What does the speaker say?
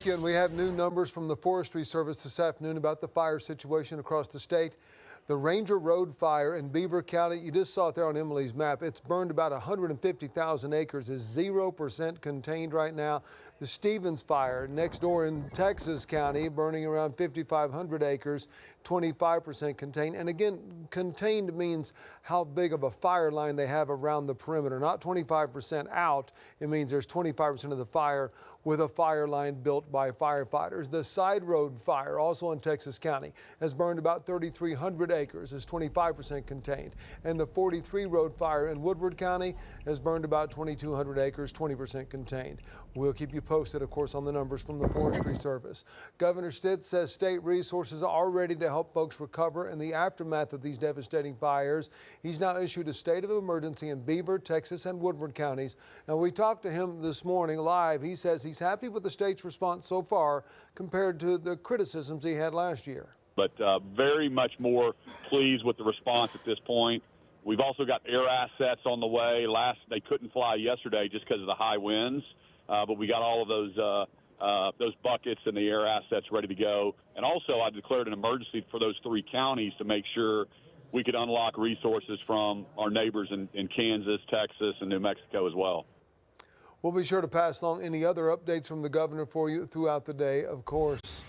you, and we have new numbers from the Forestry Service this afternoon about the fire situation across the state. The Ranger Road fire in Beaver County, you just saw it there on Emily's map. It's burned about 150,000 acres, is 0% contained right now. The Stevens fire next door in Texas County, burning around 5,500 acres, 25% contained. And again, contained means how big of a fire line they have around the perimeter, not 25% out. It means there's 25% of the fire with a fire line built by firefighters. The Side Road fire, also in Texas County, has burned about 3,300 acres, is 25% contained. And the 43 Road fire in Woodward County has burned about 2,200 acres, 20% contained. We'll keep you posted, of course, on the numbers from the Forestry Service. Governor Stitt says state resources are ready to help folks recover in the aftermath of these devastating fires. He's now issued a state of emergency in Beaver, Texas, and Woodward counties. Now, we talked to him this morning live. He says he's happy with the state's response so far compared to the criticisms he had last year. But very much more pleased with the response at this point. We've also got air assets on the way. They couldn't fly yesterday just because of the high winds, but we got all of those buckets and the air assets ready to go. And also, I declared an emergency for those 3 counties to make sure we could unlock resources from our neighbors in Kansas, Texas, and New Mexico as well. We'll be sure to pass along any other updates from the governor for you throughout the day, of course.